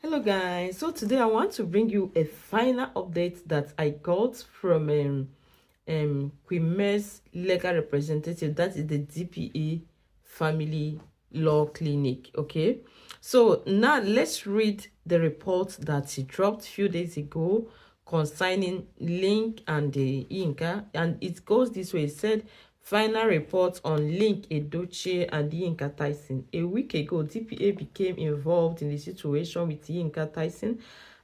Hello guys, so today I want to bring you a final update that I got from Queen May's legal representative, that is the DPA Family Law Clinic. Okay, so now let's read the report that she dropped a few days ago concerning Linc and Yinka, and it goes this way. It said, final report on Linc Edochie and Yinka Tyson. A week ago, DPA became involved in the situation with Yinka Tyson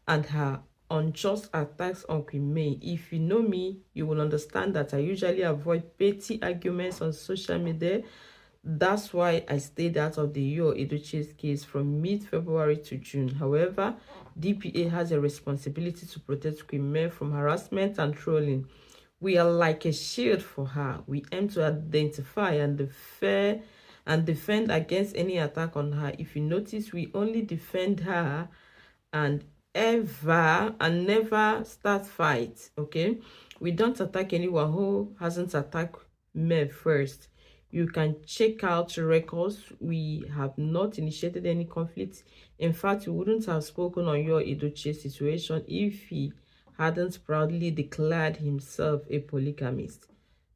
and her unjust attacks on Queen May. If you know me, you will understand that I usually avoid petty arguments on social media. That's why I stayed out of the Edochie's case from mid-February to June. However, DPA has a responsibility to protect Queen May from harassment and trolling. We are like a shield for her. We aim to identify and defend against any attack on her. If you notice, we only defend her and never start fights. Okay, we don't attack anyone who hasn't attacked May first. You can check out records. We have not initiated any conflict. In fact, we wouldn't have spoken on your Edochie situation if he hadn't proudly declared himself a polygamist.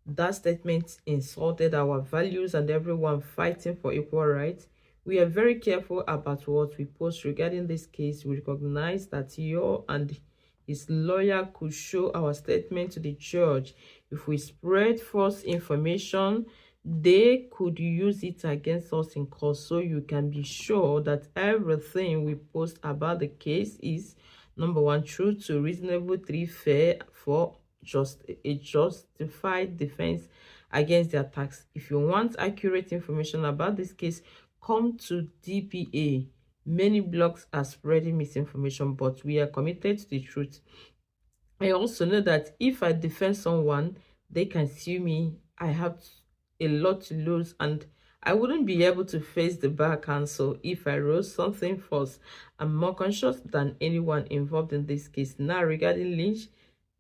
That statement insulted our values and everyone fighting for equal rights. We are very careful about what we post regarding this case. We recognize that you and his lawyer could show our statement to the judge. If we spread false information, they could use it against us in court. So you can be sure that everything we post about the case is, number one, true to reasonable, three, fair, for just a justified defense against the attacks. If you want accurate information about this case, come to DPA. Many blogs are spreading misinformation, but we are committed to the truth. I also know that if I defend someone, they can sue me. I have a lot to lose, and I wouldn't be able to face the bar council if I wrote something false. I'm more conscious than anyone involved in this case. Now, regarding Linc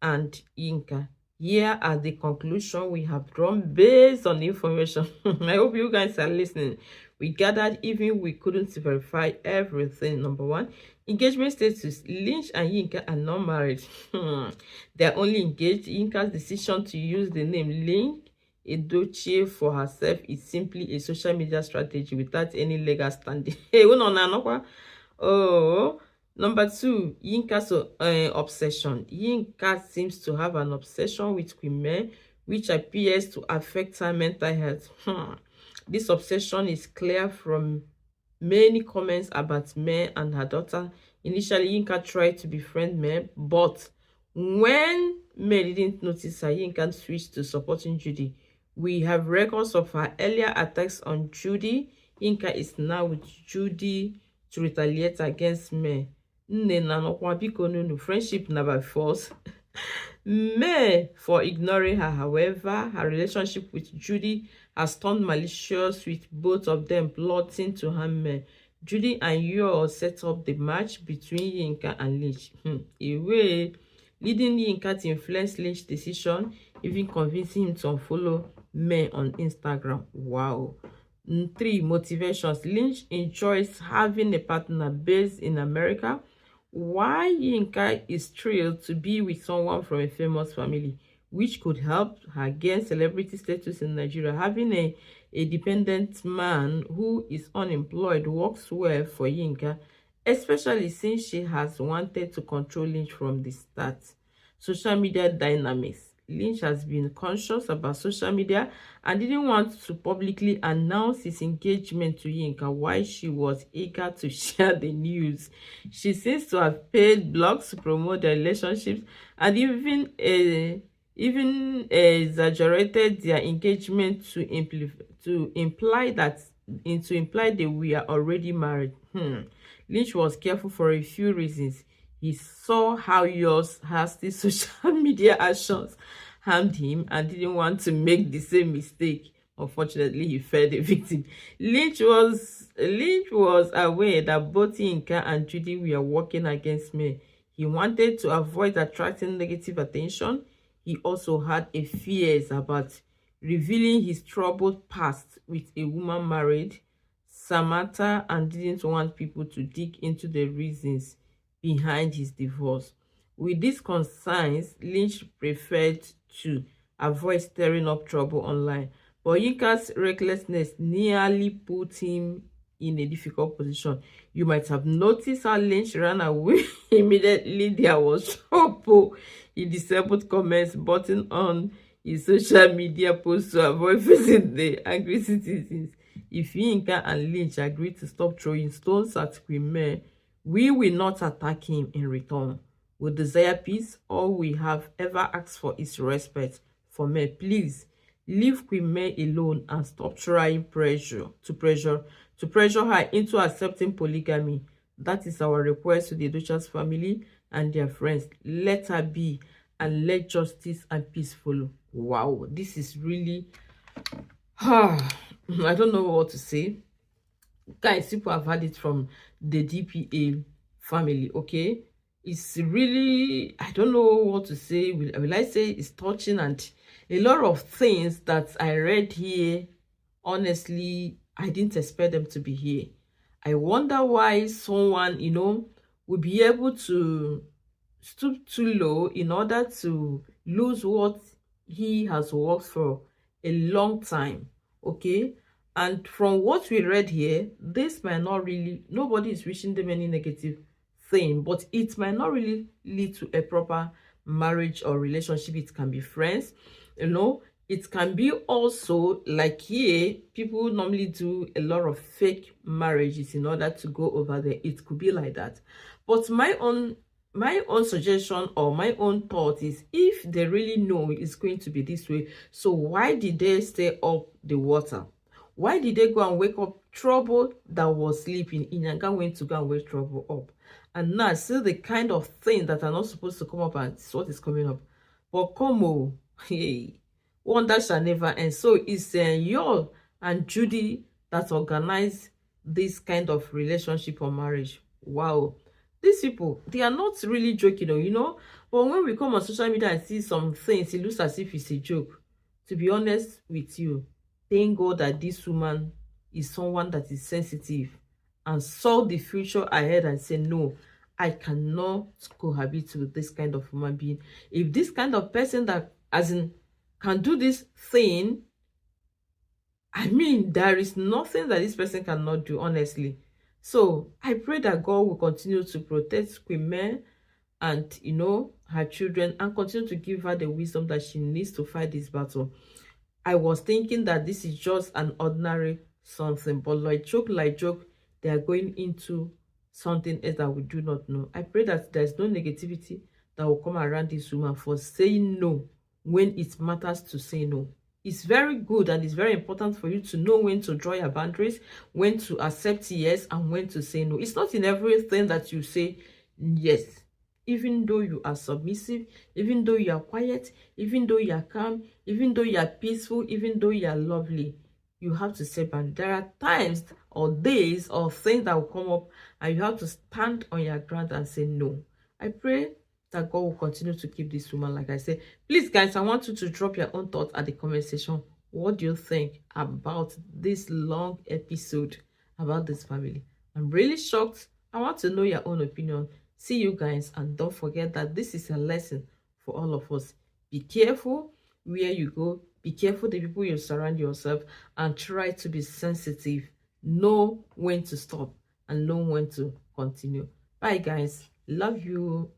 and Yinka, here are the conclusion we have drawn based on the information. I hope you guys are listening. We gathered, even we couldn't verify everything. Number one, engagement status. Linc and Yinka are not married. They are only engaged. Yinka's decision to use the name Linc Edochie for herself is simply a social media strategy without any legal standing. Hey, oh, number two, Yinka's obsession. Yinka seems to have an obsession with Queen May, which appears to affect her mental health. This obsession is clear from many comments about May and her daughter. Initially, Yinka tried to befriend May, but when May didn't notice her, Yinka switched to supporting Judy. We have records of her earlier attacks on Judy. Yinka is now with Judy to retaliate against May. Friendship never falls. May for ignoring her. However, her relationship with Judy has turned malicious, with both of them plotting to harm May. Judy and Yo set up the match between Yinka and Linc. Leading Yinka to influence Linc's decision, even convincing him to unfollow May on Instagram. Wow. 3. Motivations. Linc enjoys having a partner based in America, while Yinka is thrilled to be with someone from a famous family, which could help her gain celebrity status in Nigeria. Having a dependent man who is unemployed works well for Yinka, especially since she has wanted to control Linc from the start. Social media dynamics. Linc has been conscious about social media and didn't want to publicly announce his engagement to Yinka while she was eager to share the news. She seems to have paid blogs to promote their relationships and even exaggerated their engagement to imply that they were already married. Linc was careful for a few reasons. He saw how yours has the social media actions harmed him and didn't want to make the same mistake. Unfortunately, he fell the victim. Linc was aware that both Yinka and Judy were working against me. He wanted to avoid attracting negative attention. He also had a fears about revealing his troubled past with a woman married Samantha and didn't want people to dig into the reasons behind his divorce. With these concerns, Lynch preferred to avoid stirring up trouble online. But Yinka's recklessness nearly put him in a difficult position. You might have noticed how Lynch ran away immediately there was trouble. He disabled comments button on his social media posts to avoid facing the angry citizens. If Yinka and Lynch agree to stop throwing stones at Queen May, we will not attack him in return. We desire peace. All we have ever asked for is respect for May. Please leave Queen May alone and stop trying to pressure her into accepting polygamy. That is our request to the Edochia's family and their friends. Let her be, and let justice and peace follow. Wow, this is really I don't know what to say. Guys, people have had it from the DPA family, okay? It's really, I don't know what to say. Will I say it's touching, and a lot of things that I read here, honestly, I didn't expect them to be here. I wonder why someone, would be able to stoop too low in order to lose what he has worked for a long time, okay? And from what we read here, this might not really, nobody is wishing them any negative thing, but it might not really lead to a proper marriage or relationship. It can be friends, it can be also like here, people normally do a lot of fake marriages in order to go over there. It could be like that. But my own suggestion or my own thought is, if they really know it's going to be this way, so why did they stay up the water? Why did they go and wake up trouble that was sleeping? Inyanga went to go and wake trouble up. And now still the kind of thing that are not supposed to come up, and what is coming up. But come on, hey, wonder shall never end. So it's Yul and Judy that organize this kind of relationship or marriage. Wow. These people, they are not really joking, but when we come on social media and see some things, it looks as if it's a joke. To be honest with you, thank God that this woman is someone that is sensitive and saw the future ahead and said, no, I cannot cohabit with this kind of human being. If this kind of person that, as in, can do this thing, I mean, there is nothing that this person cannot do, honestly. So I pray that God will continue to protect Queen May and, her children, and continue to give her the wisdom that she needs to fight this battle. I was thinking that this is just an ordinary something, but like joke, they are going into something else that we do not know. I pray that there's no negativity that will come around this woman for saying no when it matters to say no. It's very good and it's very important for you to know when to draw your boundaries, when to accept yes, and when to say no. It's not in everything that you say yes. Even though you are submissive, even though you are quiet, even though you are calm, even though you are peaceful, even though you are lovely, you have to say boundaries. There are times or days or things that will come up and you have to stand on your ground and say no. I pray that God will continue to keep this woman, like I said. Please, guys, I want you to drop your own thoughts at the comment section. What do you think about this long episode about this family? I'm really shocked. I want to know your own opinion. See you guys, and don't forget that this is a lesson for all of us. Be careful where you go. Be careful the people you surround yourself, and try to be sensitive. Know when to stop and know when to continue. Bye, guys. Love you.